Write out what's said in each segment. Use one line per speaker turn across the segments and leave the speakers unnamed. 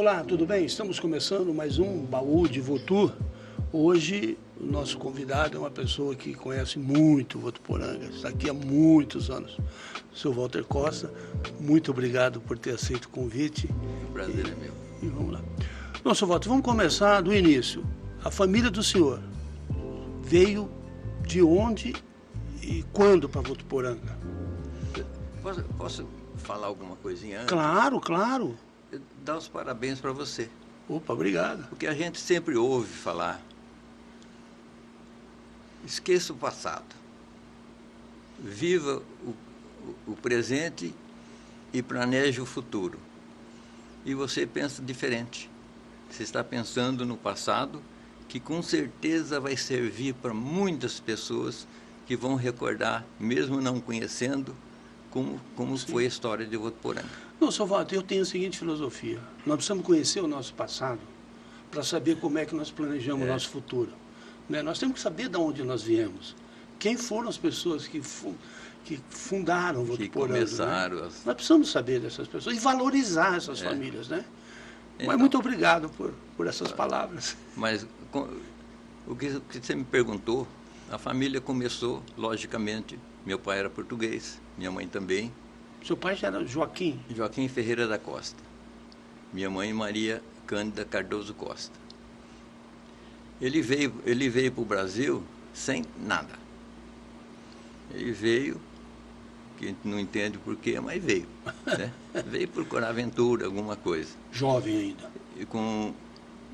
Olá, tudo bem? Estamos começando mais um Baú de Votu. Hoje, o nosso convidado é uma pessoa que conhece muito Votuporanga, está aqui há muitos anos. O seu Walter Costa, muito obrigado por ter aceito o convite.
O prazer é meu.
E vamos lá. Nosso Walter, vamos começar do início. A família do senhor veio de onde e quando para Votuporanga?
Posso falar alguma coisinha antes?
Claro, claro.
Dar os parabéns para você.
Opa, obrigado.
Porque a gente sempre ouve falar. Esqueça o passado. Viva o presente e planeje o futuro. E você pensa diferente. Você está pensando no passado, que com certeza vai servir para muitas pessoas que vão recordar, mesmo não conhecendo, como foi a história de Votuporanga.
Não, seu Walter, eu tenho a seguinte filosofia. Nós precisamos conhecer o nosso passado para saber como é que nós planejamos o nosso futuro. Né? Nós temos que saber de onde nós viemos. Quem foram as pessoas que fundaram Votuporanga.
Que começaram.
Né? Nós precisamos saber dessas pessoas e valorizar essas famílias. Né? Então, mas muito obrigado por essas palavras.
Mas o que você me perguntou, a família começou, logicamente, meu pai era português, minha mãe também.
Seu pai já era Joaquim?
Joaquim Ferreira da Costa. Minha mãe, Maria Cândida Cardoso Costa. Ele veio para o Brasil sem nada. Ele veio, que a gente não entende porquê, mas veio. Né? Veio procurar aventura, alguma coisa.
Jovem ainda.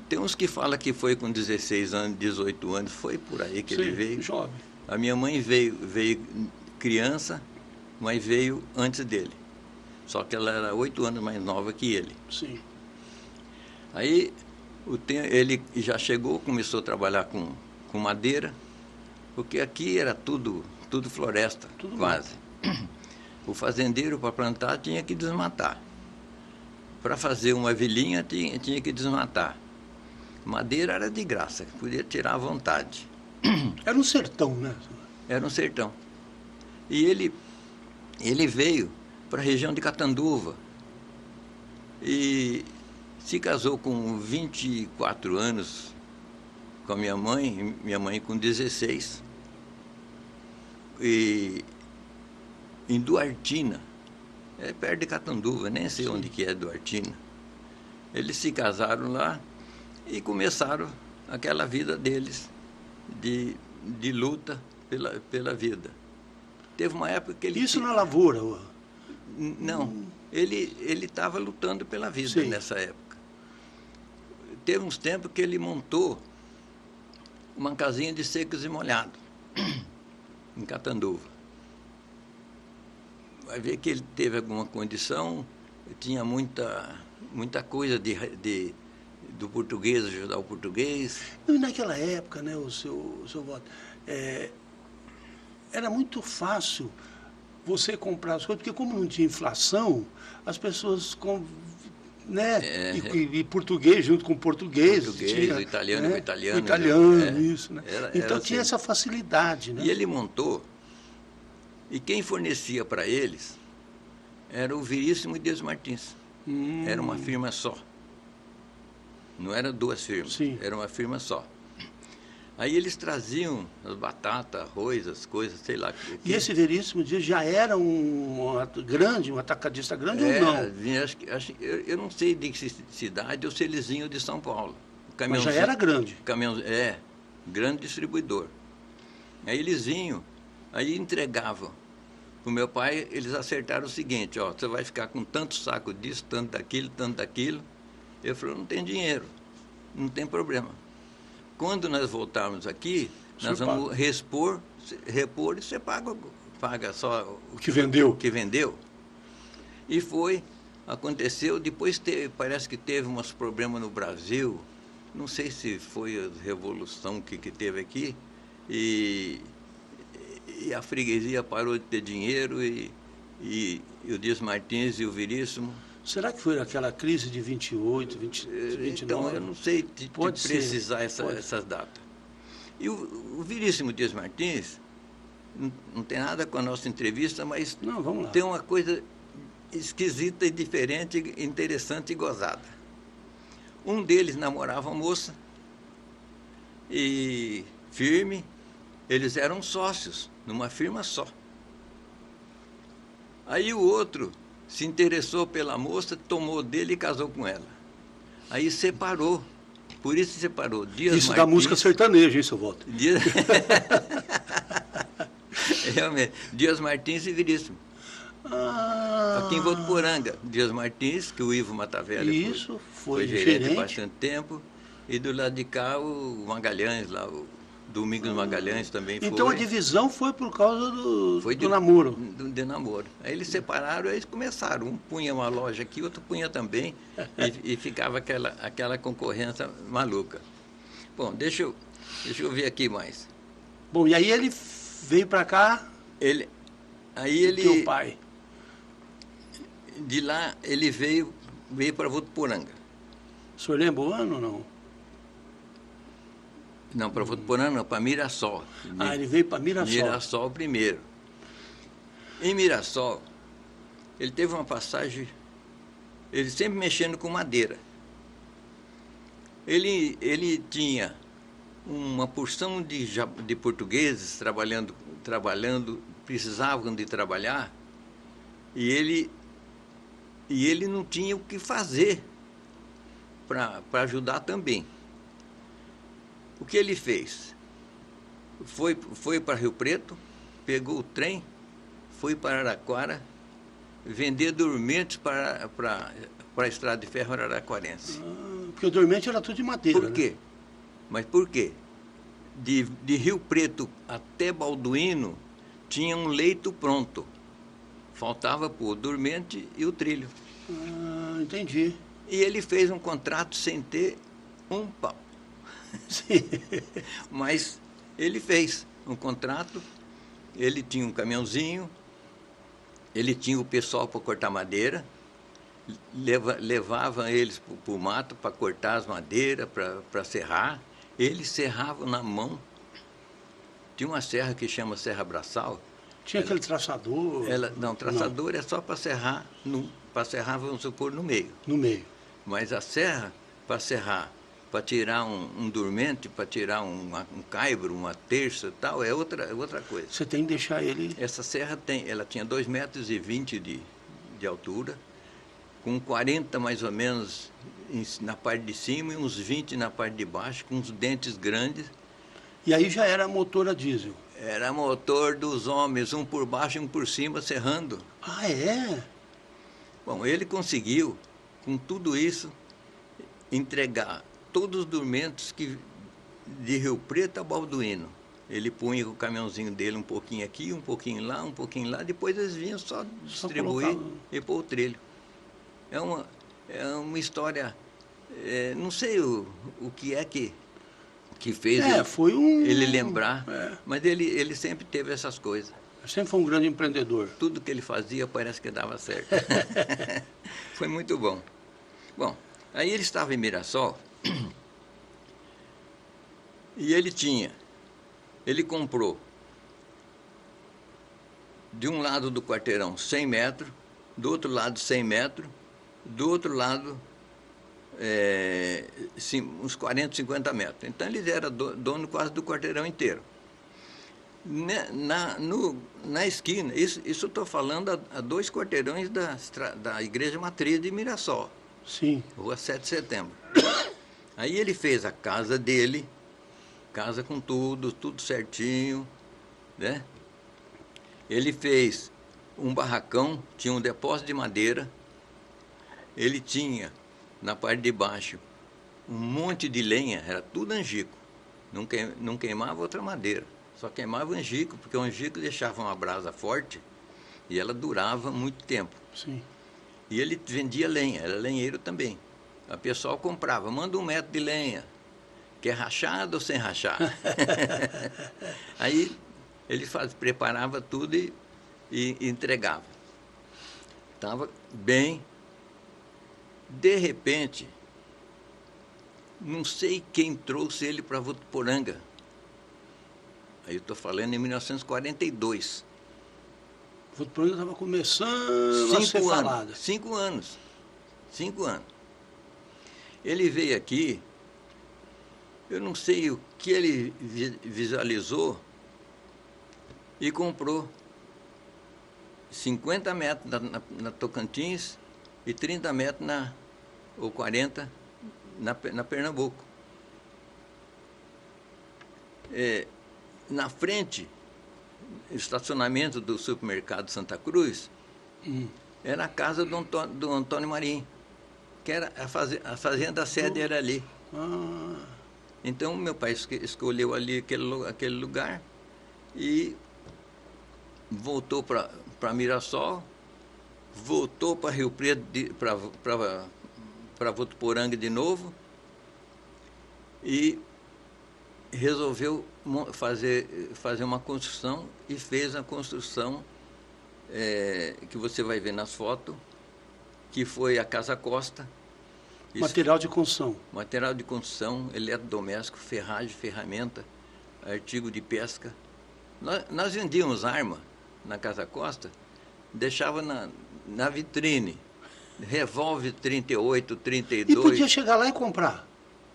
Tem uns que falam que foi com 16 anos, 18 anos, foi por aí que ele veio.
Jovem.
A minha mãe veio criança, mas veio antes dele. Só que ela era 8 anos mais nova que ele.
Sim.
Aí ele já chegou, começou a trabalhar com madeira, porque aqui era tudo floresta, tudo quase. O fazendeiro, para plantar, tinha que desmatar. Para fazer uma vilinha, tinha que desmatar. Madeira era de graça, podia tirar à vontade.
Era um sertão, né?
Era um sertão. E ele veio para a região de Catanduva e se casou com 24 anos com a minha mãe com 16. E em Duartina, perto de Catanduva, nem sei onde que é Duartina. Eles se casaram lá e começaram aquela vida deles de luta pela vida. Teve uma época que ele...
Isso na lavoura?
Não, ele estava lutando pela vida nessa época. Teve uns tempos que ele montou uma casinha de secos e molhados em Catanduva. Vai ver que ele teve alguma condição, tinha muita coisa do português, ajudar o português.
E naquela época, né, o seu Walter, era muito fácil você comprar as coisas, porque como não tinha inflação, as pessoas né, e português junto com português. Tinha,
o italiano, né, com italiano.
O italiano, isso, né? Então
era
tinha
assim.
essa facilidade, né?
E ele montou, e quem fornecia para eles era o Veríssimo e Dias Martins. Era uma firma só. Não eram duas firmas, era uma firma só. Aí eles traziam as batatas, arroz, as coisas, sei lá.
E esse Veríssimo Dias já era um atacadista grande ou não?
Eu não sei de que cidade ou se eles vinham de São Paulo.
Mas já era grande.
Grande distribuidor. Aí eles vinham, aí entregavam. O meu pai, eles acertaram o seguinte, você vai ficar com tanto saco disso, tanto daquilo. Eu falei, não tem dinheiro, não tem problema. Quando nós voltarmos aqui, nós vamos repor e você paga só
o que vendeu.
O que vendeu. E aconteceu, depois parece que teve uns problemas no Brasil, não sei se foi a revolução que teve aqui, e a freguesia parou de ter dinheiro e o Dias Martins e o Veríssimo.
Será que foi aquela crise de 28, 29?
Então, eu não sei precisar essas datas. E o Veríssimo Dias Martins, não tem nada com a nossa entrevista, mas
vamos lá.
Tem uma coisa esquisita e diferente, interessante e gozada. Um deles namorava uma moça e firme, eles eram sócios numa firma só. Aí o outro se interessou pela moça, tomou dele e casou com ela. Aí separou, por isso separou. Dias
Isso
Martins,
da música sertaneja, hein, seu Walter?
Realmente, Dias Martins e Veríssimo. Aqui em Votuporanga, Dias Martins, que o Ivo Matavelli foi gerente bastante tempo, e do lado de cá o Magalhães, lá, o Domingos Magalhães também foi.
Então a divisão foi por causa do namoro.
De namoro. Aí eles separaram, aí eles começaram. Um punha uma loja aqui, outro punha também, e ficava aquela concorrência maluca. Bom, deixa eu ver aqui mais.
Bom, e aí ele veio para cá, teu pai.
De lá ele veio para Votuporanga.
O senhor lembra o ano ou não?
Não, para Votuporanga não, para Mirassol.
Ele veio para Mirassol.
Mirassol primeiro. Em Mirassol, ele teve uma passagem, ele sempre mexendo com madeira. Ele tinha uma porção de portugueses trabalhando, precisavam de trabalhar, e ele não tinha o que fazer para ajudar também. O que ele fez? Foi para Rio Preto, pegou o trem, foi para Araraquara, vender dormentes para a estrada de ferro araraquarense.
Porque o dormente era tudo de madeira.
Por quê? Né? Mas por quê? De Rio Preto até Balduíno tinha um leito pronto. Faltava pôr o dormente e o trilho.
Entendi.
E ele fez um contrato sem ter um pau.
Sim.
Mas ele fez um contrato, ele tinha um caminhãozinho, ele tinha o pessoal para cortar madeira, levava eles para o mato para cortar as madeiras, para serrar. Eles serravam na mão. Tinha uma serra que chama Serra Braçal.
Tinha aquele traçador?
Não, traçador é só para serrar, vamos supor, no meio.
No meio.
Mas a serra, para serrar, para tirar um dormente, para tirar um caibro, uma terça e tal, é outra coisa.
Você tem que deixar ele...
Essa serra ela tinha 2,20 metros de altura, com 40 mais ou menos na parte de cima e uns 20 na parte de baixo, com uns dentes grandes.
E aí já era motor a diesel?
Era motor dos homens, um por baixo e um por cima, serrando.
Ah, é?
Bom, ele conseguiu, com tudo isso, entregar todos os dormentos de Rio Preto a Balduíno. Ele punha o caminhãozinho dele um pouquinho aqui, um pouquinho lá, depois eles vinham só distribuir e pôr o trilho. É uma história, não sei o que é que fez ele lembrar, mas ele sempre teve essas coisas.
Sempre foi um grande empreendedor.
Tudo que ele fazia parece que dava certo. Foi muito bom. Bom, aí ele estava em Mirassol e ele comprou de um lado do quarteirão 100 metros, do outro lado 100 metros, do outro lado uns 40, 50 metros. Então ele era dono quase do quarteirão inteiro. Na esquina, isso eu estou falando a 2 quarteirões da Igreja Matriz de Mirassol.
Sim.
Rua 7 de Setembro. Aí ele fez a casa dele, casa com tudo certinho, né? Ele fez um barracão, tinha um depósito de madeira, ele tinha, na parte de baixo, um monte de lenha, era tudo angico, não queimava outra madeira, só queimava angico, porque o angico deixava uma brasa forte e ela durava muito tempo.
Sim.
E ele vendia lenha, era lenheiro também. O pessoal comprava, manda 1 metro de lenha, quer rachado ou sem rachar? Aí ele preparava tudo e entregava. Estava bem. De repente, não sei quem trouxe ele para Votuporanga. Aí eu estou falando em 1942.
Votuporanga estava começando a ser falada.
5 anos. Ele veio aqui, eu não sei o que ele visualizou e comprou 50 metros na Tocantins e 30 metros ou 40 na Pernambuco. Na frente, estacionamento do supermercado Santa Cruz, era a casa do Antônio Marim, que era a fazenda sede era ali. Então, meu pai escolheu ali aquele lugar e voltou para Mirassol, voltou para Rio Preto, para Votuporanga de novo, e resolveu fazer uma construção, e fez a construção que você vai ver nas fotos, que foi a Casa Costa.
Material de construção.
Material de construção, eletrodoméstico, ferragem, ferramenta, artigo de pesca. Nós vendíamos arma na Casa Costa, deixava na vitrine, revólver 38, 32.
E podia chegar lá e comprar?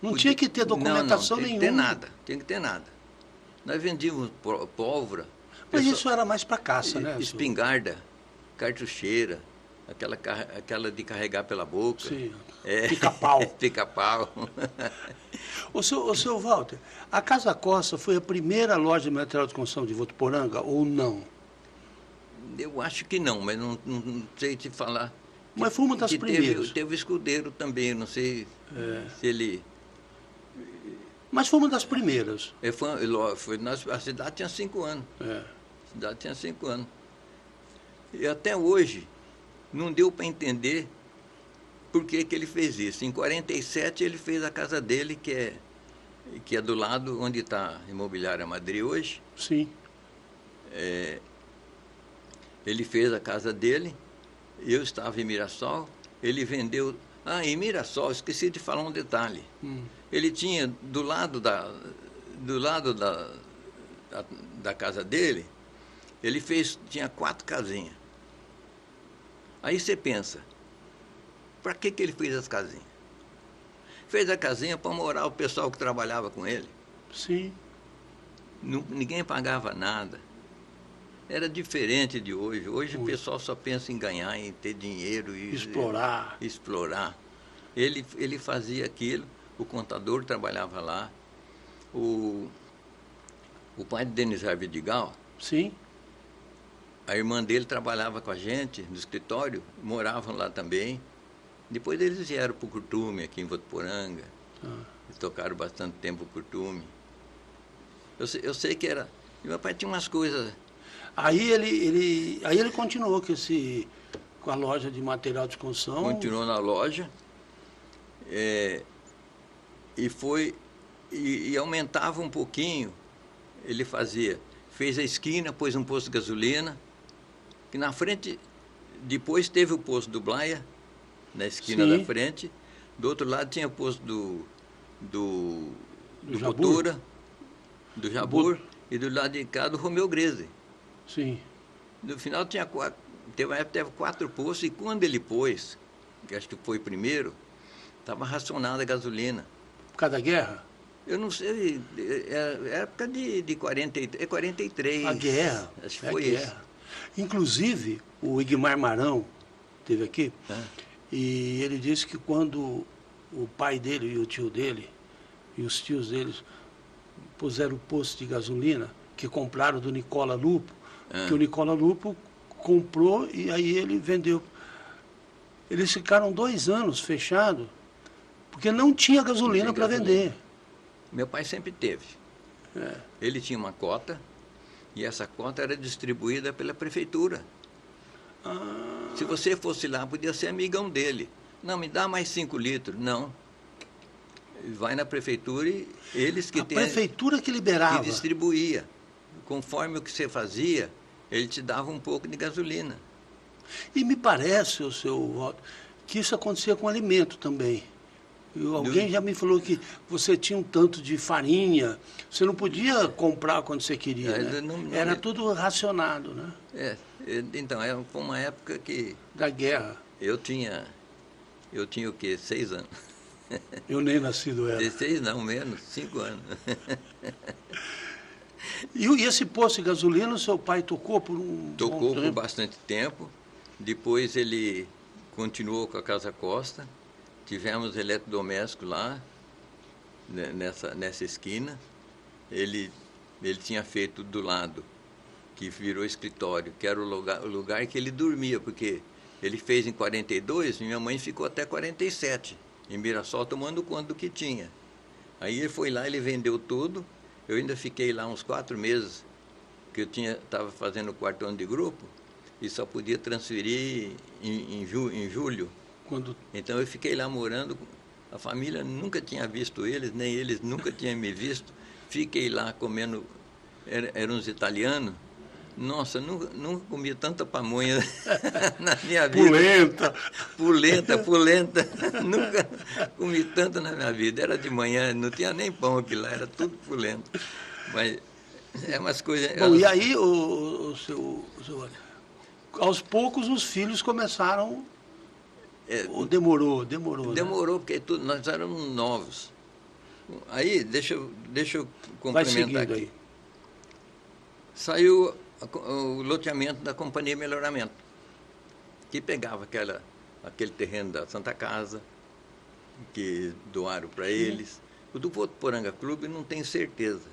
Não tinha que ter documentação
nenhuma. Tinha que ter nada. Nós vendíamos pólvora.
Mas isso era mais para caça, né?
Espingarda, cartucheira, aquela de carregar pela boca.
Sim, pica-pau.
Pica-pau.
O seu Walter, a Casa Costa foi a primeira loja de material de construção de Votuporanga ou não?
Eu acho que não, mas não sei te falar.
Mas foi uma das primeiras.
Teve escudeiro também, não sei se ele...
Mas foi uma das primeiras.
A cidade tinha 5 anos.
A
cidade tinha 5 anos. E até hoje não deu para entender por que ele fez isso. Em 47 ele fez a casa dele, que é do lado onde está a Imobiliária Madrid hoje.
Sim.
Ele fez a casa dele, eu estava em Mirassol, ele vendeu... em Mirassol, esqueci de falar um detalhe. Ele tinha, do lado da casa dele, tinha 4 casinhas. Aí você pensa, para que ele fez as casinhas? Fez a casinha para morar o pessoal que trabalhava com ele.
Sim.
Ninguém pagava nada. Era diferente de hoje. Hoje o pessoal só pensa em ganhar, em ter dinheiro. Explorar. Ele fazia aquilo, o contador trabalhava lá. O pai de Denis Vidigal,
sim,
a irmã dele trabalhava com a gente no escritório, moravam lá também. Depois eles vieram para o Curtume, aqui em Votuporanga. Eles tocaram bastante tempo o Curtume. Eu sei que era... E meu pai tinha umas coisas...
Aí ele continuou com a loja de material de construção.
Continuou na loja. E aumentava um pouquinho. Ele fez a esquina, pôs um posto de gasolina, que na frente, depois teve o posto do Blaia, na esquina da frente. Do outro lado tinha o posto do Botura, do Jabur, e do lado de cá do Romeu Greze.
Sim.
No final teve 4 postos, e quando ele pôs, que acho que foi primeiro, estava racionada a gasolina.
Por causa da guerra?
Eu não sei, é época de 43.
A guerra.
Acho que foi isso.
Inclusive, o Igmar Marão esteve aqui, e ele disse que quando o pai dele e o tio dele, e os tios deles, puseram o posto de gasolina, que compraram do Nicola Lupo, que o Nicola Lupo comprou e aí ele vendeu. Eles ficaram 2 anos fechados, porque não tinha gasolina para vender.
Meu pai sempre teve. Ele tinha uma cota, e essa cota era distribuída pela prefeitura. Se você fosse lá, podia ser amigão dele. Não, me dá mais 5 litros. Não. Vai na prefeitura e eles que têm... A
prefeitura que liberava.
Que distribuía. Conforme o que você fazia, ele te dava um pouco de gasolina.
E me parece, o seu Walter, que isso acontecia com alimento também. Alguém já me falou que você tinha um tanto de farinha, você não podia comprar quando você queria, né? Era tudo racionado, né?
Então, foi uma época que...
Da guerra.
Eu tinha o quê? 6 anos.
Eu nem nascido era.
16 não, menos, 5 anos.
E esse posto de gasolina, o seu pai tocou por um bom
Tocou por
tempo?
bastante tempo. Depois ele continuou com a Casa Costa. Tivemos eletrodoméstico lá, nessa esquina. Ele tinha feito do lado, que virou escritório, que era o lugar que ele dormia, porque ele fez em 42 e minha mãe ficou até 47, em Mirassol, tomando conta do que tinha. Aí ele foi lá, ele vendeu tudo. Eu ainda fiquei lá uns 4 meses, que eu estava fazendo o 4º ano de grupo, e só podia transferir em julho. Então eu fiquei lá morando, a família nunca tinha visto eles, nem eles nunca tinham me visto. Fiquei lá comendo, eram uns italianos. Nossa, nunca comi tanta pamonha na minha vida. Pulenta. Nunca comi tanto na minha vida. Era de manhã, não tinha nem pão aqui lá, era tudo pulento. Mas é umas coisas...
Bom, e aí, aos poucos os filhos começaram... Ou demorou?
Demorou, porque nós éramos novos. Aí, deixa eu complementar aqui. Aí. Saiu o loteamento da Companhia Melhoramento, que pegava aquele terreno da Santa Casa, que doaram para eles. O do Votuporanga Clube não tenho certeza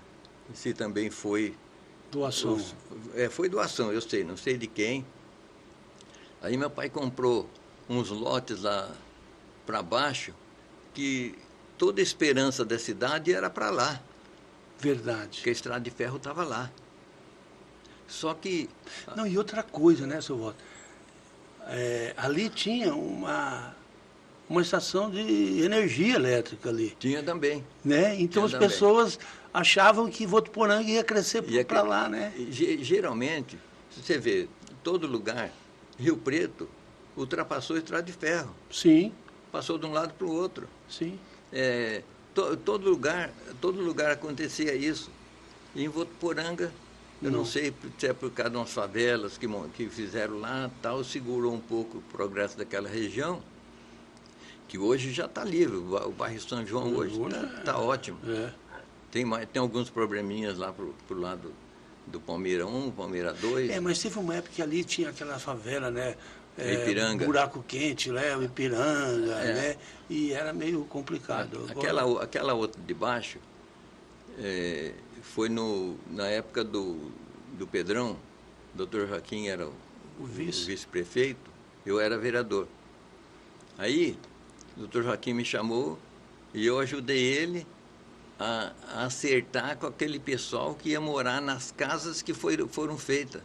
se também foi...
Doação.
Foi doação, eu sei, não sei de quem. Aí meu pai comprou uns lotes lá para baixo, que toda a esperança da cidade era para lá.
Verdade.
Porque a estrada de ferro estava lá. Só que...
Não, e outra coisa, né, seu Walter? Ali tinha uma estação de energia elétrica ali.
Tinha também.
Né? Então as pessoas achavam que Votuporanga ia crescer para lá, né?
Geralmente, se você vê, todo lugar, Rio Preto ultrapassou a estrada de ferro.
Sim.
Passou de um lado para o outro.
Sim.
Todo lugar acontecia isso. E em Votuporanga, eu não sei se é por causa de umas favelas que fizeram lá, tal, segurou um pouco o progresso daquela região, que hoje já está livre. O bairro São João hoje está ótimo. Tem alguns probleminhas lá para o lado do Palmeira 1, Palmeira 2.
Mas teve uma época que ali tinha aquela favela, né?
Ipiranga.
Buraco Quente, né? O Ipiranga, né? E era meio complicado.
Aquela outra de baixo foi na época do Pedrão. O Dr. Joaquim era o vice-prefeito, eu era vereador. Aí o Dr. Joaquim me chamou e eu ajudei ele a acertar com aquele pessoal que ia morar nas casas que foram feitas.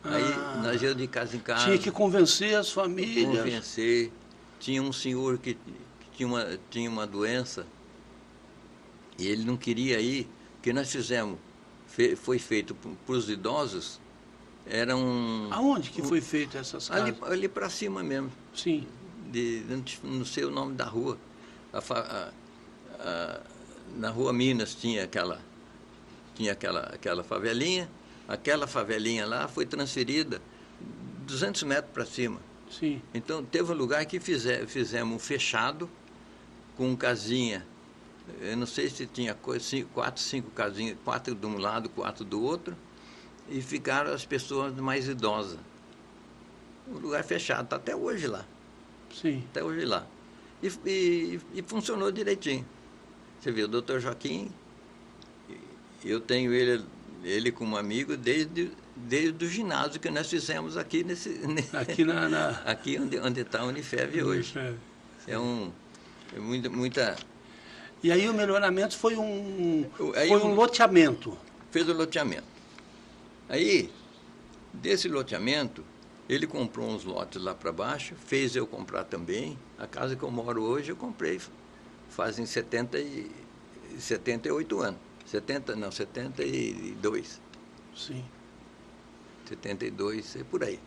Aí nós íamos de casa em casa.
Tinha que convencer as famílias.
Convencer. Tinha um senhor que tinha uma doença e ele não queria ir. O que nós fizemos? Foi feito para os idosos. Era
Aonde que foi feito essas casas?
Ali para cima mesmo.
Sim.
Não sei o nome da rua. Na Rua Minas tinha aquela favelinha. Aquela favelinha lá foi transferida 200 metros para cima.
Sim.
Então, teve um lugar que fizemos um fechado com casinha. Eu não sei se tinha 4, 5 casinhas, 4 de um lado, 4 do outro, e ficaram as pessoas mais idosas. Um lugar fechado, está até hoje lá.
Sim.
Até hoje lá. E funcionou direitinho. Você viu, o doutor Joaquim, eu tenho ele como amigo desde o ginásio que nós fizemos aqui aqui onde está a Unifev hoje. É muita...
E aí o melhoramento foi um loteamento.
Fez o loteamento. Aí, desse loteamento, ele comprou uns lotes lá para baixo, fez eu comprar também. A casa que eu moro hoje eu comprei fazem 78 anos. 72.
Sim.
72, é por aí.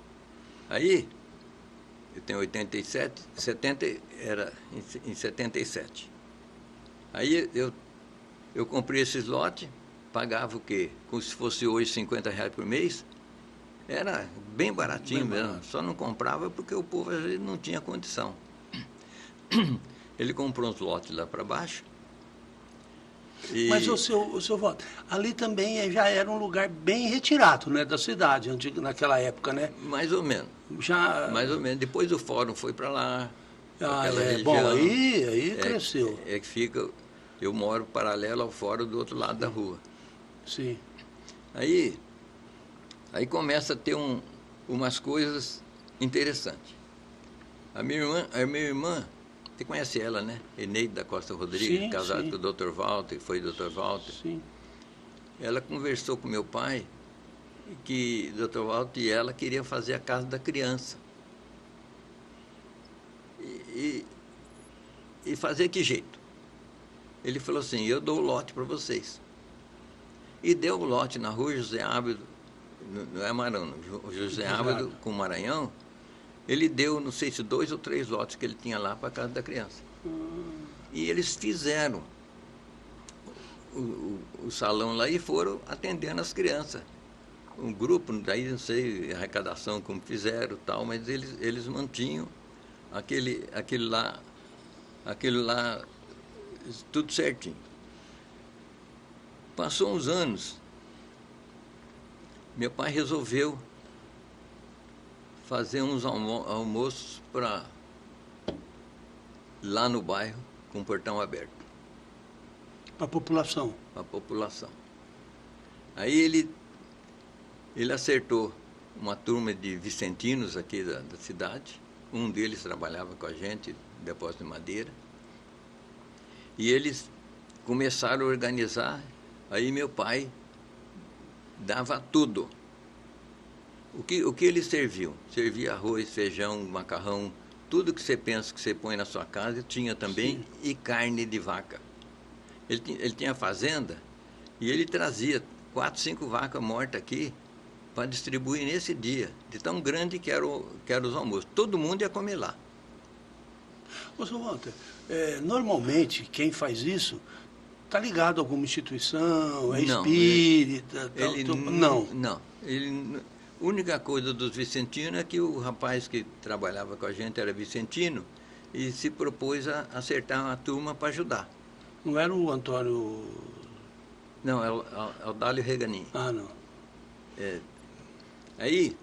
Aí, eu tenho 87, 70 era em 77. Aí eu comprei esses lotes, pagava o quê? Como se fosse hoje R$50 por mês. Era bem baratinho mesmo, só não comprava porque o povo às vezes não tinha condição. Ele comprou uns lotes lá para baixo.
Mas o seu Walter, ali também já era um lugar bem retirado, né, da cidade, naquela época, né?
Mais ou menos.
Já...
Mais ou menos. Depois o fórum foi para lá,
Ah,
aquela região.
Bom, aí cresceu.
É que fica... Eu moro paralelo ao fórum do outro lado da rua.
Sim.
Aí começa a ter umas coisas interessantes. A minha irmã, você conhece ela, né? Eneide da Costa Rodrigues,
Sim,
casada
sim.
com o Dr. Walter, que foi Dr. Walter.
Sim.
Ela conversou com meu pai que o Dr. Walter e ela queriam fazer a casa da criança. E fazer que jeito? Ele falou assim, eu dou o lote para vocês. E deu o lote na rua José Ábido, não é Marão, não, José Ábido com Maranhão. Ele deu, não sei se 2 ou 3 lotes que ele tinha lá para a casa da criança. E eles fizeram o salão lá e foram atendendo as crianças. Um grupo, daí não sei arrecadação como fizeram tal, mas eles mantinham aquele lá tudo certinho. Passou uns anos, meu pai resolveu fazer uns almoços lá no bairro, com o portão aberto.
Para a população.
Para a população. Aí ele acertou uma turma de vicentinos aqui da cidade. Um deles trabalhava com a gente, depósito de madeira. E eles começaram a organizar. Aí meu pai dava tudo. O que eles serviam? Servia arroz, feijão, macarrão, tudo que você pensa que você põe na sua casa, tinha também. Sim. E carne de vaca. Ele tinha fazenda e ele trazia 4, 5 vacas mortas aqui para distribuir nesse dia, de tão grande que eram os almoços. Todo mundo ia comer lá.
Ô, Sr. Walter, normalmente quem faz isso está ligado a alguma instituição, é espírita?
Não. A única coisa dos vicentinos é que o rapaz que trabalhava com a gente era vicentino e se propôs a acertar uma turma para ajudar.
Não era o Antônio...
Não, é o Dálio Reganin.
Ah, não.
Aí,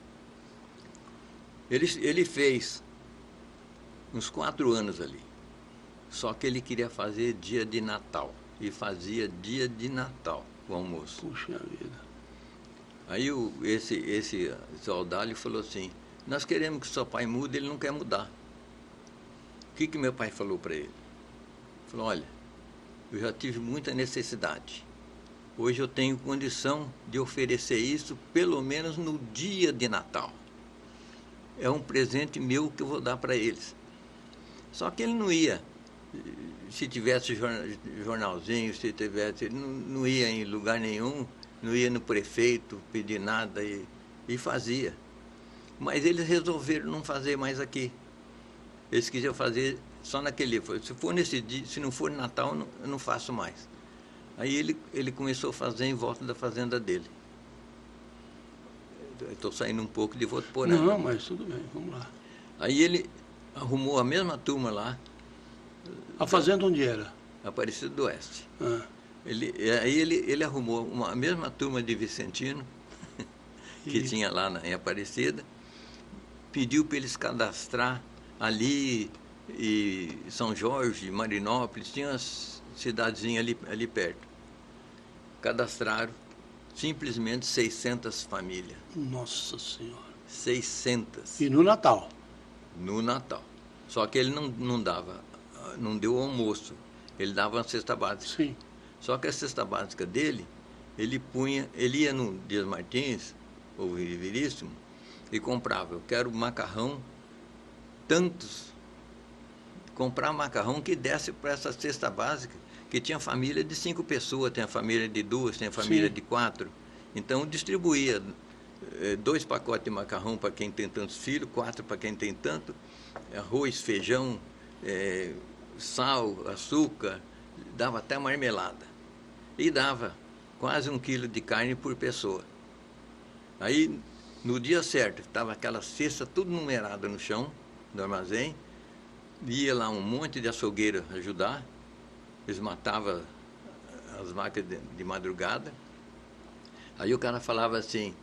ele fez uns 4 anos ali. Só que ele queria fazer dia de Natal. E fazia dia de Natal o almoço.
Puxa vida.
Aí esse Dálio falou assim, nós queremos que seu pai mude, ele não quer mudar. O que meu pai falou para ele? Falou, olha, eu já tive muita necessidade. Hoje eu tenho condição de oferecer isso pelo menos no dia de Natal. É um presente meu que eu vou dar para eles. Só que ele não ia, se tivesse jornalzinho, se tivesse, ele não ia em lugar nenhum, não ia no prefeito pedir nada e fazia. Mas eles resolveram não fazer mais aqui. Eles quiseram fazer só naquele dia. Se for nesse dia, se não for Natal, eu não faço mais. Aí ele começou a fazer em volta da fazenda dele. Estou saindo um pouco de Votuporanga.
Não, mas tudo bem, vamos lá.
Aí ele arrumou a mesma turma lá.
A fazenda onde era?
Aparecida do Oeste.
Ah.
Aí ele arrumou a mesma turma de vicentino que tinha lá em Aparecida, pediu para eles cadastrar ali e São Jorge, Marinópolis, tinha umas cidadezinhas ali perto. Cadastraram simplesmente 600 famílias.
Nossa Senhora.
600.
E no Natal?
No Natal. Só que ele não deu almoço, ele dava uma cesta básica.
Sim.
Só que a cesta básica dele, ele ia no Dias Martins, ou Veríssimo, e comprava. Eu quero macarrão, tantos. Comprar macarrão que desse para essa cesta básica, que tinha família de 5 pessoas, tem a família de 2, tem a família de 4. Então, distribuía 2 pacotes de macarrão para quem tem tantos filhos, 4 para quem tem tanto, arroz, feijão, sal, açúcar, dava até marmelada. E dava quase 1 quilo de carne por pessoa. Aí, no dia certo, estava aquela cesta tudo numerada no chão do armazém, ia lá um monte de açougueiro ajudar, eles matavam as vacas de madrugada. Aí o cara falava assim,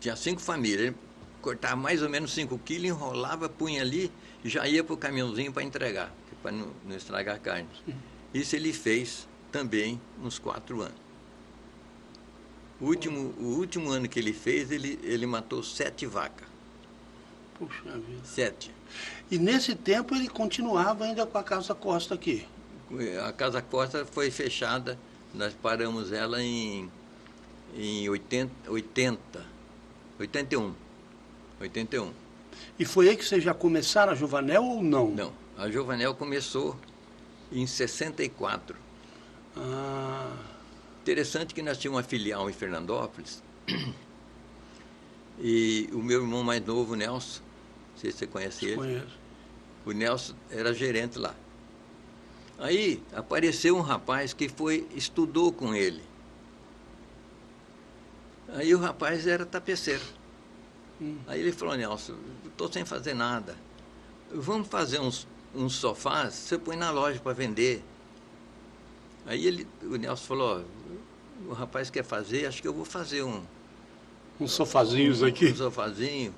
tinha 5 famílias, ele cortava mais ou menos 5 quilos, enrolava, punha ali e já ia para o caminhãozinho para entregar, para não estragar a carne. Isso ele fez também uns 4 anos. O último ano que ele fez, ele matou 7 vacas.
Puxa vida.
7.
E nesse tempo ele continuava ainda com a Casa Costa aqui?
A Casa Costa foi fechada, nós paramos ela em 81.
E foi aí que vocês já começaram a Juvanel ou não?
Não, a Juvanel começou em 64.
Ah,
Interessante que nós tínhamos uma filial em Fernandópolis e o meu irmão mais novo, Nelson, não sei se você conhece ele.
conheço.
O Nelson era gerente lá. Aí apareceu um rapaz que estudou com ele. Aí o rapaz era tapeceiro. Aí ele falou, Nelson, estou sem fazer nada. Vamos fazer uns sofás, você põe na loja para vender. Aí o Nelson falou, o rapaz quer fazer, acho que eu vou fazer
Uns sofazinhos aqui?
Um sofazinho.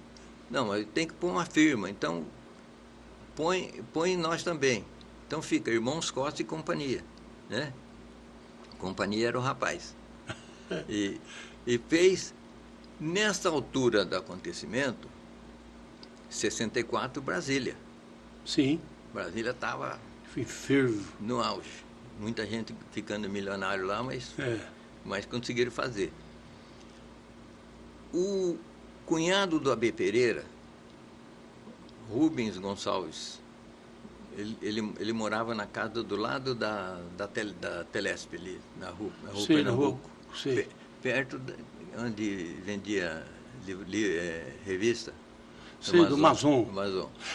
Não, mas tem que pôr uma firma, então põe nós também. Então fica Irmãos Costa e Companhia, né? Companhia era o rapaz. E fez, nessa altura do acontecimento, 64, Brasília.
Sim.
Brasília estava
Fervo.
no auge. Muita gente ficando milionário lá, mas conseguiram fazer. O cunhado do AB Pereira, Rubens Gonçalves, ele morava na casa do lado da Telesp, ali, na rua Pernambuco.
Sim.
Perto onde vendia revista.
Sim, do Mazon.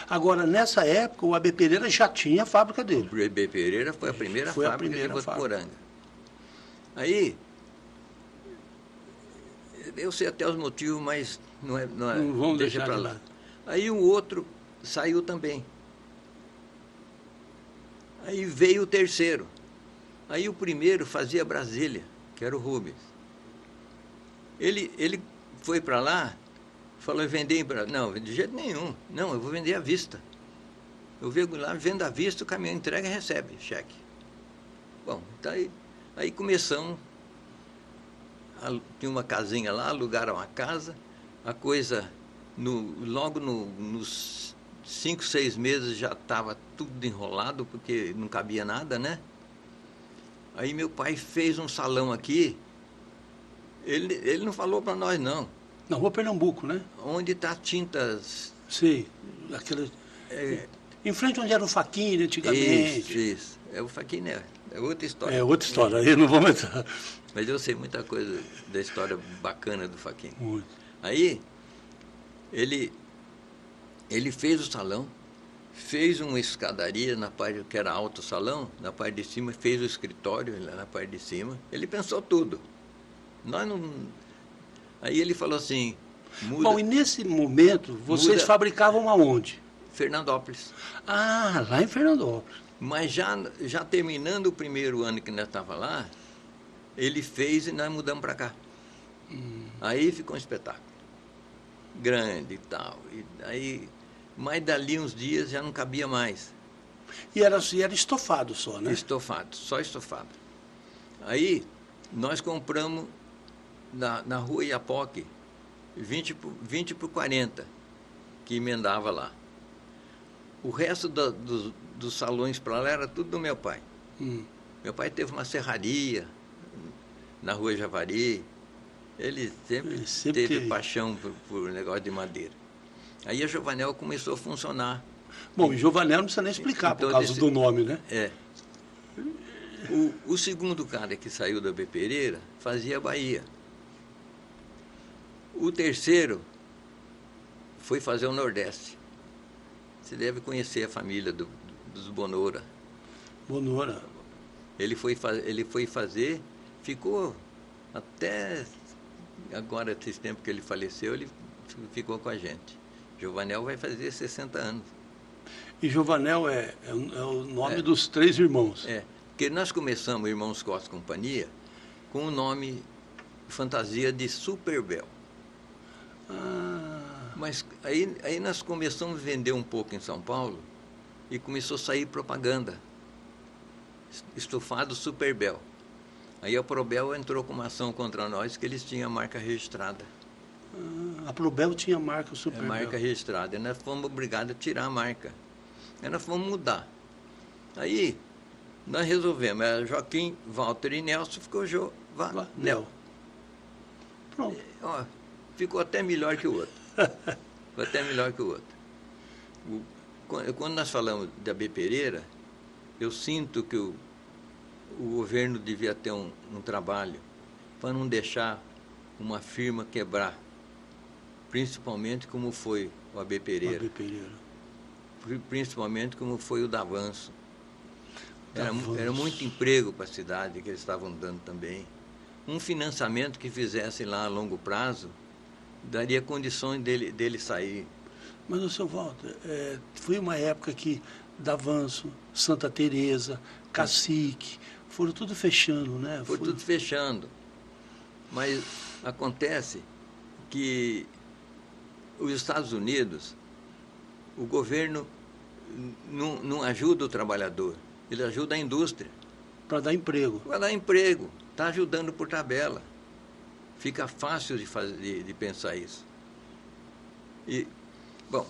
Agora, nessa época, o AB Pereira já tinha a fábrica dele.
O AB Pereira foi a primeira fábrica de Votuporanga. Aí, eu sei até os motivos, mas não
vamos
deixa
deixar
para
de
lá.
lado.
Aí o outro saiu também. Aí veio o terceiro. Aí o primeiro fazia Brasília, que era o Rubens. Ele foi para lá, falou, vender em Brasília. Não, de jeito nenhum. Não, eu vou vender à vista. Eu venho lá, vendo à vista, o caminhão entrega e recebe cheque. Bom, então aí começamos. Tinha uma casinha lá, alugaram uma casa. A coisa, logo nos 5, 6 meses já estava tudo enrolado, porque não cabia nada, né? Aí meu pai fez um salão aqui. Ele não falou para nós, não.
Na rua Pernambuco, né?
Onde está Tintas...
Sim, aquela... Em frente onde era o Faquinha antigamente.
Isso. O Faquinha é outra história.
É outra história, aí não vamos entrar.
Mas eu sei muita coisa da história bacana do Faquinha.
Muito.
Aí, ele fez o salão, fez uma escadaria na parte que era alto salão, na parte de cima, fez o escritório lá na parte de cima. Ele pensou tudo. Nós não... Aí ele falou assim, muda...
Bom, e nesse momento, vocês fabricavam aonde?
Fernandópolis.
Ah, lá em Fernandópolis.
Mas já terminando o primeiro ano que nós estávamos lá, ele fez e nós mudamos para cá. Aí ficou um espetáculo. Grande e tal. Mas dali uns dias já não cabia mais.
E era estofado só, né?
Estofado, só estofado. Aí nós compramos na rua Iapoque 20 por 40, que emendava lá. O resto dos salões para lá era tudo do meu pai. Meu pai teve uma serraria na rua Javari. Ele sempre teve paixão por negócio de madeira. Aí a Juvanel começou a funcionar.
Bom, e Juvanel não precisa nem explicar por causa do nome, né?
É. O segundo cara que saiu da B. Pereira fazia Bahia. O terceiro foi fazer o Nordeste. Você deve conhecer a família dos Bonora.
Bonora.
Ele foi fazer, ficou até agora, esse tempo que ele faleceu, ele ficou com a gente. Juvanel vai fazer 60 anos.
E Jovanel é o nome dos 3 irmãos.
Porque nós começamos, Irmãos Costa e Companhia, com o nome fantasia de Superbel. Mas aí nós começamos a vender um pouco em São Paulo e começou a sair propaganda. Estufado Superbel. Aí a Probel entrou com uma ação contra nós que eles tinham a marca registrada.
A Probel tinha a marca Superbel.
Marca registrada. E nós fomos obrigados a tirar a marca. Aí nós fomos mudar. Aí nós resolvemos. Era Joaquim, Walter e Nelson, ficou Jovanel.
Pronto.
Ficou até melhor que o outro. Ficou até melhor que o outro. Quando nós falamos da B. Pereira, eu sinto que o governo devia ter um trabalho para não deixar uma firma quebrar, principalmente como foi o AB Pereira. Principalmente como foi o Davanço. Era muito emprego para a cidade que eles estavam dando também. Um financiamento que fizessem lá a longo prazo daria condições dele sair.
Mas, o seu Walter, foi uma época que Davanço, Santa Teresa, Cacique, foram tudo fechando, né?
Foi tudo fechando. Mas acontece que os Estados Unidos, o governo não ajuda o trabalhador, ele ajuda a indústria.
Para dar emprego.
Para dar emprego, está ajudando por tabela. Fica fácil de pensar isso. E, bom,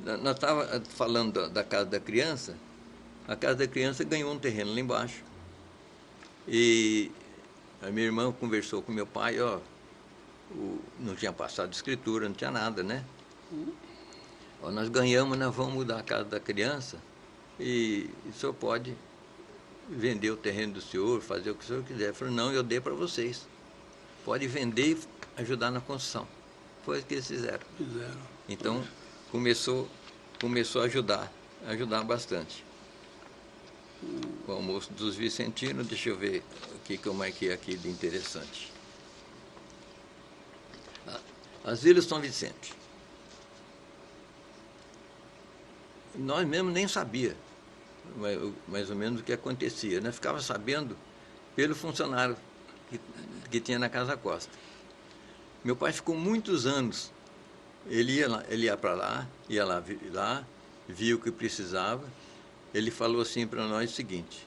nós estávamos falando da Casa da Criança. A Casa da Criança ganhou um terreno lá embaixo. E a minha irmã conversou com meu pai, não tinha passado escritura, não tinha nada, né? Nós ganhamos, nós vamos mudar a Casa da Criança e o senhor pode vender o terreno do senhor, fazer o que o senhor quiser. Eu falei, não, eu dei para vocês. Pode vender e ajudar na construção. Foi o que eles fizeram. Então, começou a ajudar bastante. O almoço dos Vicentinos, deixa eu ver o que eu marquei aqui de interessante. Asilo São Vicente. Nós mesmos nem sabíamos mais ou menos o que acontecia. Nós ficávamos sabendo pelo funcionário que tinha na Casa Costa. Meu pai ficou muitos anos. Ele ia para lá, viu o que precisava. Ele falou assim para nós o seguinte: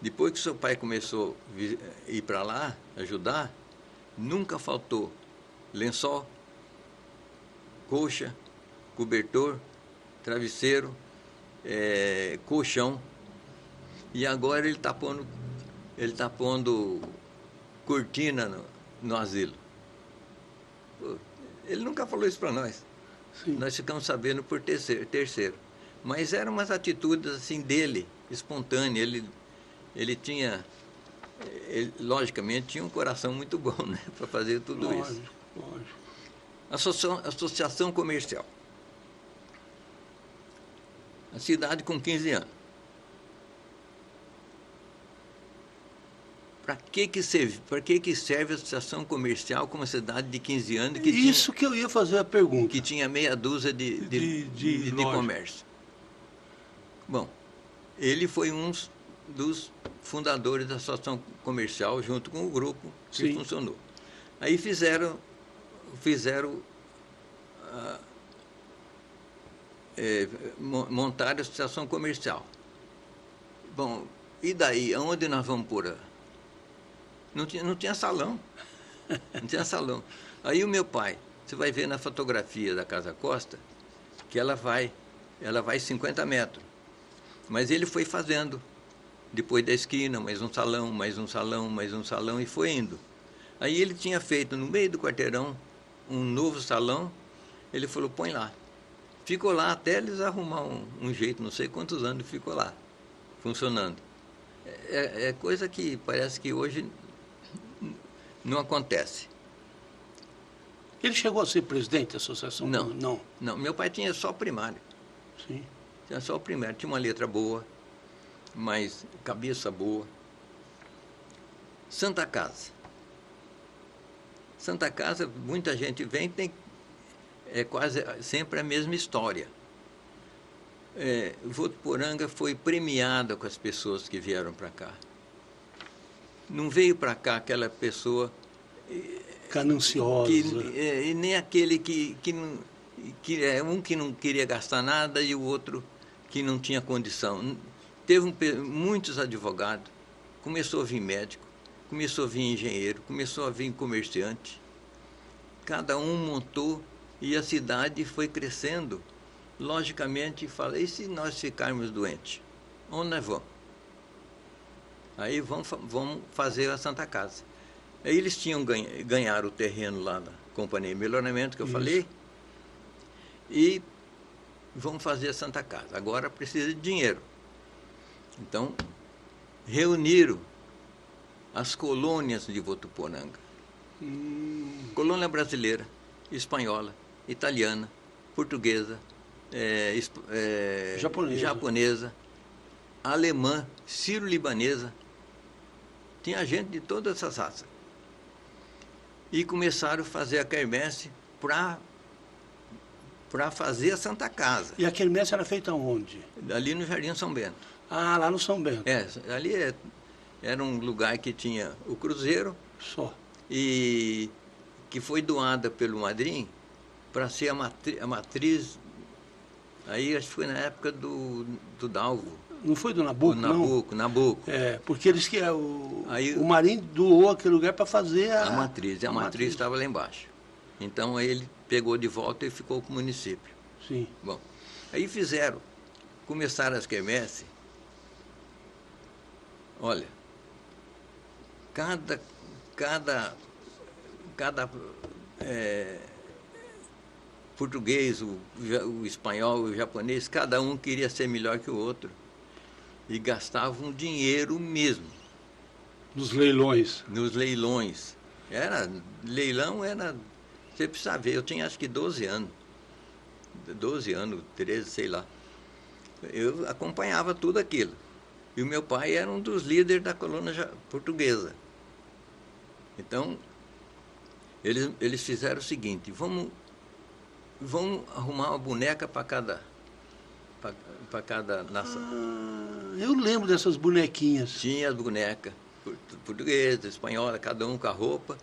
depois que seu pai começou a ir para lá, ajudar, nunca faltou lençol, colcha, cobertor, travesseiro, colchão. E agora ele está pondo cortina no asilo. Ele nunca falou isso para nós.
Sim.
Nós ficamos sabendo por terceiro. Mas eram umas atitudes assim dele, espontâneas. Ele tinha, logicamente, tinha um coração muito bom, né, para fazer tudo isso.
Lógico.
Associação comercial. A cidade com 15 anos. Para que serve a associação comercial com uma cidade de 15 anos?
Que eu ia fazer a pergunta.
Que tinha meia dúzia de comércio. Bom, ele foi um dos fundadores da associação comercial, junto com o grupo que funcionou. Aí montaram a associação comercial. Bom, e daí? Aonde nós vamos pôr? Não tinha salão. Não tinha salão. Aí o meu pai, você vai ver na fotografia da Casa Costa, que ela vai 50 metros. Mas ele foi fazendo, depois da esquina, mais um salão, mais um salão, mais um salão, e foi indo. Aí ele tinha feito, no meio do quarteirão, um novo salão. Ele falou, põe lá. Ficou lá até eles arrumar um jeito, não sei quantos anos ficou lá, funcionando. É coisa que parece que hoje não acontece.
Ele chegou a ser presidente da associação?
Não. Meu pai tinha só primário.
Sim.
Tinha só o primário. Tinha uma letra boa, mas cabeça boa. Santa Casa. Santa Casa, muita gente vem, é quase sempre a mesma história. Votuporanga foi premiada com as pessoas que vieram para cá. Não veio para cá aquela pessoa
gananciosa.
E nem aquele um que não queria gastar nada e o outro que não tinha condição. Teve muitos advogados, começou a vir médico, começou a vir engenheiro, começou a vir comerciante. Cada um montou e a cidade foi crescendo. Logicamente, falei, e se nós ficarmos doentes? Onde nós vamos? Aí vamos fazer a Santa Casa. Aí eles tinham ganhado o terreno lá na Companhia de Melhoramento, que eu falei, e vamos fazer a Santa Casa. Agora precisa de dinheiro. Então, reuniram as colônias de Votuporanga. Colônia brasileira, espanhola, italiana, portuguesa, japonesa, alemã, sírio-libanesa. Tinha gente de todas essas raças. E começaram a fazer a quermesse para fazer a Santa Casa.
E a quermesse era feita onde?
Ali no Jardim São Bento.
Ah, lá no São Bento.
Ali era um lugar que tinha o cruzeiro.
Só.
E que foi doada pelo Madrim para ser a matriz. Aí acho que foi na época do Dalvo.
Não foi do Nabuco, não?
Nabuco.
Porque eles que o Marinho doou aquele lugar para fazer
a matriz. E a matriz estava lá embaixo. Então aí ele pegou de volta e ficou com o município.
Sim.
Bom, aí começaram as quermesses. Olha, cada português, o espanhol, o japonês, cada um queria ser melhor que o outro. E gastavam dinheiro mesmo.
Nos leilões.
Nos leilões. Leilão era... Você precisa ver, eu tinha acho que 12 anos. 12 anos, 13, sei lá. Eu acompanhava tudo aquilo. E o meu pai era um dos líderes da colônia portuguesa. Então, eles fizeram o seguinte, vamos arrumar uma boneca para cada nação.
Eu lembro dessas bonequinhas.
Tinha as bonecas, portuguesa, espanhola, cada um com a roupa,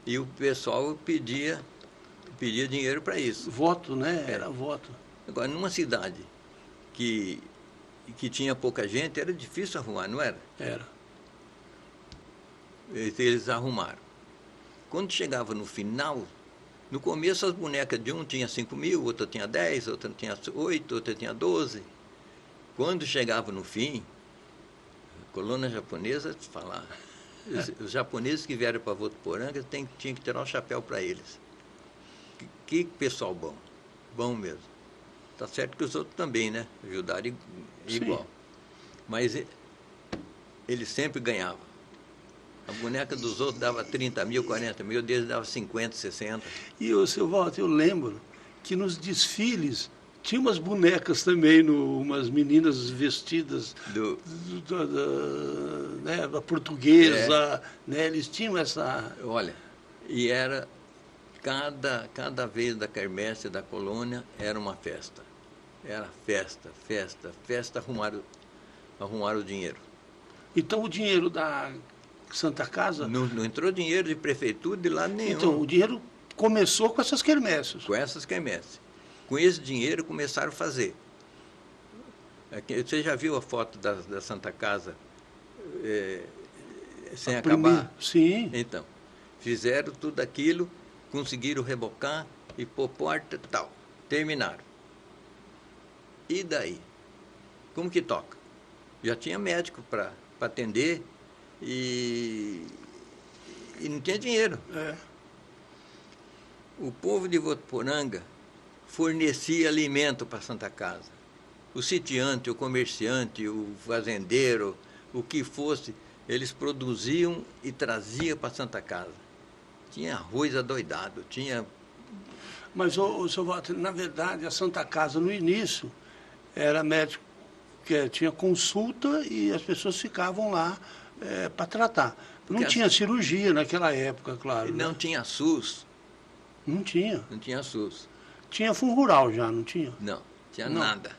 e o pessoal pedia dinheiro para isso.
Voto, né? Era voto.
Agora, numa cidade que tinha pouca gente, era difícil arrumar, não era?
Era.
Eles arrumaram. Quando chegava no final, no começo as bonecas de um tinha 5 mil, outra tinha 10, outra tinha 8, outra tinha 12. Quando chegava no fim, a colônia japonesa, falar, os japoneses que vieram para Votuporanga tinha que tirar o chapéu para eles. Que pessoal bom, bom mesmo. Tá certo que os outros também, né? Ajudaram igual. Sim. Mas eles sempre ganhavam. A boneca dos outros dava 30 mil, 40 mil, deles dava 50, 60. E,
seu Walter, eu lembro que nos desfiles tinha umas bonecas também, umas meninas vestidas da portuguesa, né? Eles tinham essa...
Olha, e era... Cada vez da quermesse da colônia era uma festa. Era festa, arrumaram o dinheiro.
Então o dinheiro da Santa Casa...
Não entrou dinheiro de prefeitura de lado nenhum.
Então o dinheiro começou com essas quermesses.
Com essas quermesses. Com esse dinheiro começaram a fazer. Você já viu a foto da Santa Casa sem acabar?
Sim.
Então, fizeram tudo aquilo, conseguiram rebocar e pôr porta e tal. Terminaram. E daí? Como que toca? Já tinha médico para atender e não tinha dinheiro. O povo de Votuporanga fornecia alimento para a Santa Casa. O sitiante, o comerciante, o fazendeiro, o que fosse, eles produziam e traziam para a Santa Casa. Tinha arroz adoidado, tinha...
Mas, seu Walter, na verdade, a Santa Casa, no início, era médico que tinha consulta e as pessoas ficavam lá para tratar. Não tinha cirurgia naquela época, claro.
Não tinha SUS.
Não tinha.
Não tinha SUS.
Tinha fundo rural já, não tinha?
Não. Tinha
Não.
nada.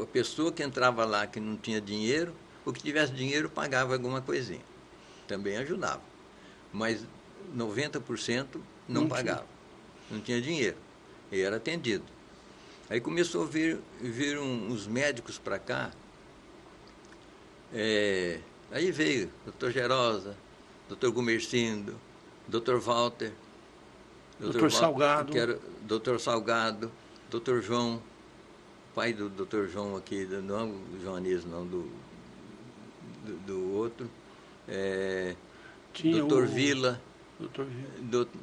A pessoa que entrava lá que não tinha dinheiro, o que tivesse dinheiro pagava alguma coisinha. Também ajudava. Mas 90% não pagava. Não tinha dinheiro. E era atendido. Aí começou a vir uns médicos para cá. Aí veio Dr. Gerosa, Dr. Gumercindo, Dr. Walter,
Dr. Salgado.
Que era Dr. Salgado, Dr. João, pai do Dr. João aqui, não o João Anísio, não, do outro.
Tinha
Dr. Vila,
Dr. Vila.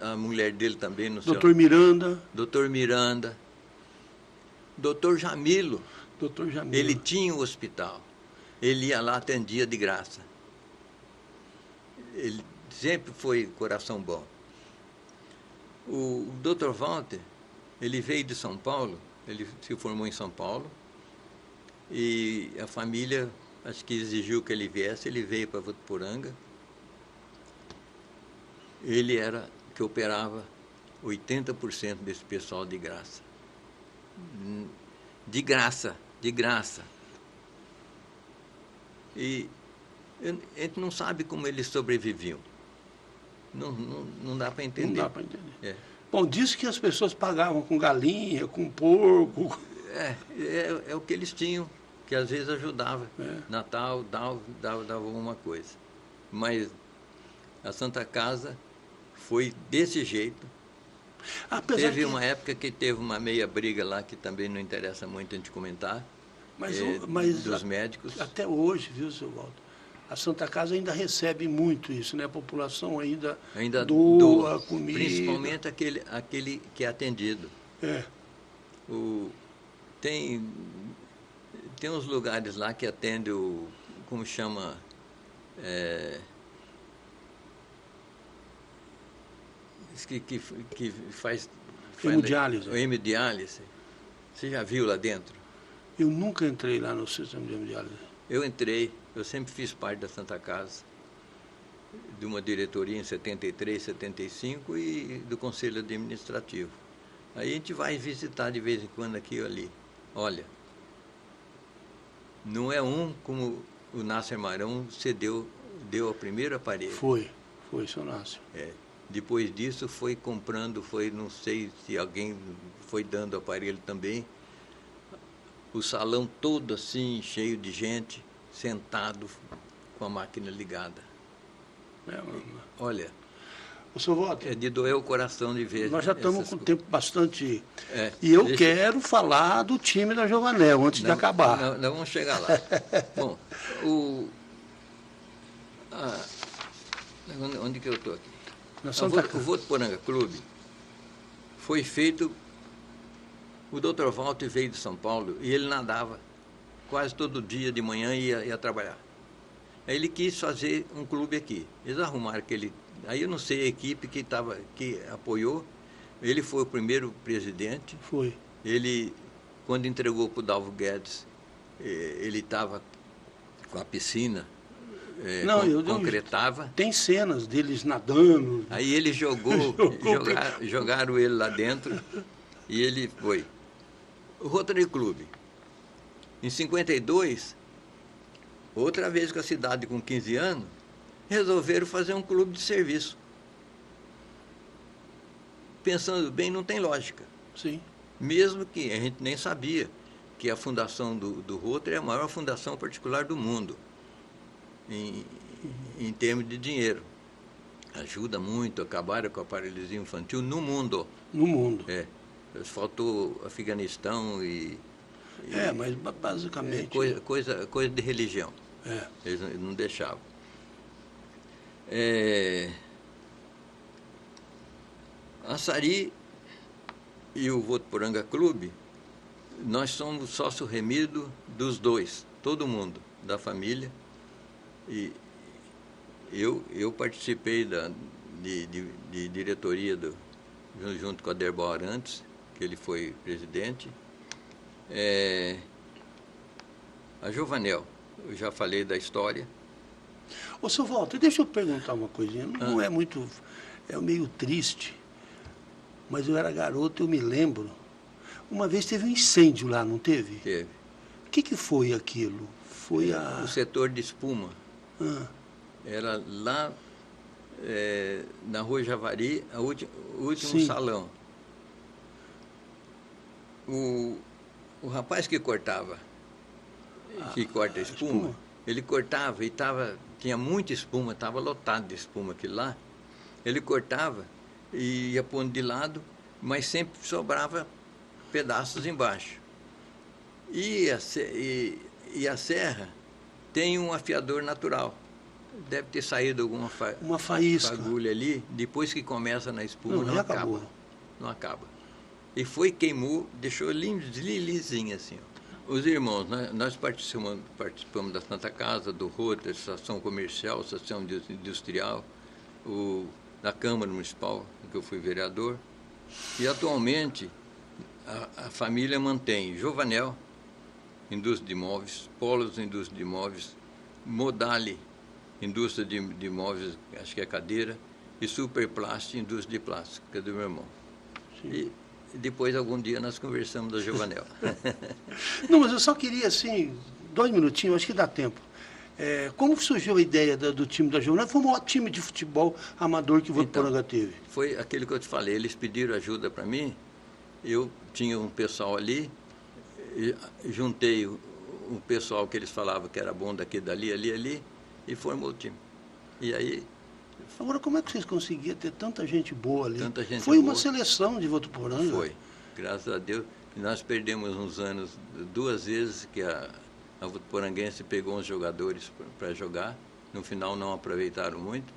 a mulher dele também, não sei.
Dr. Miranda.
Dr. Miranda. Dr. Jamilo.
Dr. Jamilo.
Ele tinha um hospital. Ele ia lá, atendia de graça. Ele sempre foi coração bom. O Dr. Walter, ele veio de São Paulo, ele se formou em São Paulo, e a família, acho que exigiu que ele viesse, ele veio para Votuporanga. Ele era que operava 80% desse pessoal de graça. De graça. E a gente não sabe como eles sobreviviam. Não dá para entender.
Não dá para entender. Bom, disse que as pessoas pagavam com galinha, com porco.
É o que eles tinham, que às vezes ajudava. Natal, dava alguma coisa. Mas a Santa Casa foi desse jeito. Teve uma época que teve uma meia briga lá, que também não interessa muito a gente comentar, mas dos médicos.
Até hoje, viu, seu Walter? A Santa Casa ainda recebe muito isso, né? A população ainda doa comida.
Principalmente aquele que é atendido. Tem uns lugares lá que atende como chama? Que faz
hemodiálise.
Hemodiálise. Você já viu lá dentro?
Eu nunca entrei lá no sistema de hemodiálise.
Eu entrei, eu sempre fiz parte da Santa Casa, de uma diretoria em 73, 75 e do Conselho Administrativo. Aí a gente vai visitar de vez em quando aqui e ali. Olha, não é como o Nasser Marão deu o primeiro aparelho.
Foi, seu Nasser.
Depois disso foi comprando, não sei se alguém foi dando aparelho também. O salão todo assim, cheio de gente, sentado com a máquina ligada. Olha,
o senhor Walter,
é de doer o coração de ver.
Nós já estamos com o tempo bastante... E eu quero falar do time da Jovanel, antes de acabar.
Nós vamos chegar lá. Bom, onde que eu estou aqui? O Votuporanga Clube foi feito... O Dr. Walter veio de São Paulo e ele nadava quase todo dia de manhã e ia trabalhar. Aí ele quis fazer um clube aqui. Eles arrumaram aquele... Aí eu não sei a equipe que apoiou. Ele foi o primeiro presidente.
Foi.
Ele, quando entregou para o Dalvo Guedes, ele estava com a piscina, concretava.
Tem cenas deles nadando.
Aí ele jogaram ele lá dentro e ele foi. O Rotary Club, em 52, outra vez com a cidade com 15 anos, resolveram fazer um clube de serviço. Pensando bem, não tem lógica.
Sim.
Mesmo que a gente nem sabia que a fundação do Rotary é a maior fundação particular do mundo, em termos de dinheiro. Ajuda muito, acabaram com a paralisia infantil no mundo.
No mundo.
Faltou Afeganistão
mas basicamente...
Coisa de religião. Eles não deixavam. A Sari e o Votuporanga Clube, nós somos sócio remido dos dois, todo mundo, da família. E eu participei de diretoria junto com a Derbal Arantes, que ele foi presidente. A Jovanel, eu já falei da história.
Ô, seu Walter, deixa eu perguntar uma coisinha. Não é muito... É meio triste, mas eu era garoto, eu me lembro. Uma vez teve um incêndio lá, não teve?
Teve.
O que foi aquilo? Foi
O setor de espuma.
Ah,
Era lá na Rua Javari, o último
Sim.
salão. O rapaz que cortava, que corta a espuma, ele cortava e tinha muita espuma, estava lotado de espuma aquilo lá. Ele cortava e ia pondo de lado, mas sempre sobrava pedaços embaixo. E a serra tem um afiador natural. Deve ter saído alguma
uma faísca.
fagulha ali, depois que começa na espuma, não acaba.
Acabou.
Não acaba. E queimou, deixou lisinho assim. Ó. Os irmãos, nós participamos da Santa Casa, do Rotary, Associação Comercial, Associação Industrial, da Câmara Municipal, que eu fui vereador. E atualmente a família mantém Jovanel, Indústria de Imóveis, Polos Indústria de Imóveis, Modali, Indústria de Imóveis, acho que é cadeira, e Superplast, Indústria de Plástico, que é do meu irmão. E depois, algum dia, nós conversamos da Jovanel.
Não, mas eu só queria, assim, 2 minutinhos, acho que dá tempo. Como surgiu a ideia do time da Jovanel? Foi o maior time de futebol amador que o Votuporanga teve.
Foi aquilo que eu te falei, eles pediram ajuda para mim, eu tinha um pessoal ali, juntei o pessoal que eles falavam que era bom daqui, dali, ali, e formou o time. E aí...
Agora, como é que vocês conseguiam ter tanta gente boa ali?
Tanta gente
Foi
boa.
uma seleção de Votuporanga?
Foi, graças a Deus. Nós perdemos uns anos, 2 vezes que a Votuporanguense pegou uns jogadores para jogar, no final não aproveitaram muito,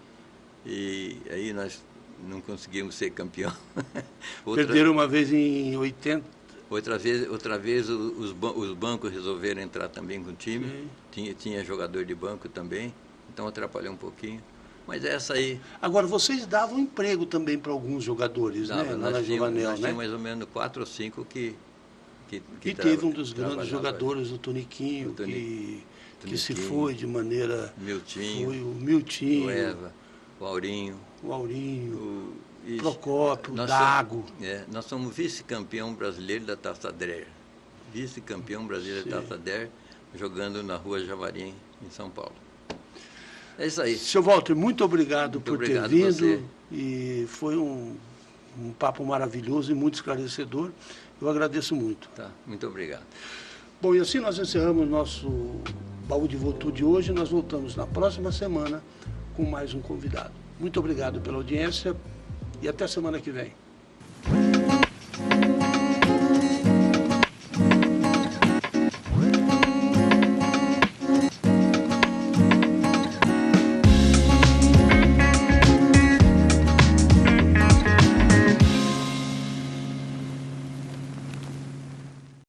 e aí nós não conseguimos ser campeão.
Perderam uma vez em 80.
Outra vez os bancos resolveram entrar também com o time. Tinha jogador de banco também, então atrapalhou um pouquinho. Mas essa aí...
Agora, vocês davam emprego também para alguns jogadores, né?
Nós
tínhamos
mais ou menos 4 ou 5 que
teve um dos grandes jogadores, o Toniquinho, que se foi de maneira...
Miltinho.
Foi o Miltinho.
O Eva, o Aurinho.
O Aurinho. Procópio, o Dago.
Nós somos vice-campeão brasileiro da Taça Der. Vice-campeão brasileiro da Taça Der, jogando na Rua Javari, em São Paulo. É isso aí.
Seu Walter, muito obrigado por ter vindo.
Você.
E foi um papo maravilhoso e muito esclarecedor. Eu agradeço muito.
Tá, muito obrigado.
Bom, e assim nós encerramos nosso Baú de Votu de hoje. Nós voltamos na próxima semana com mais um convidado. Muito obrigado pela audiência e até semana que vem.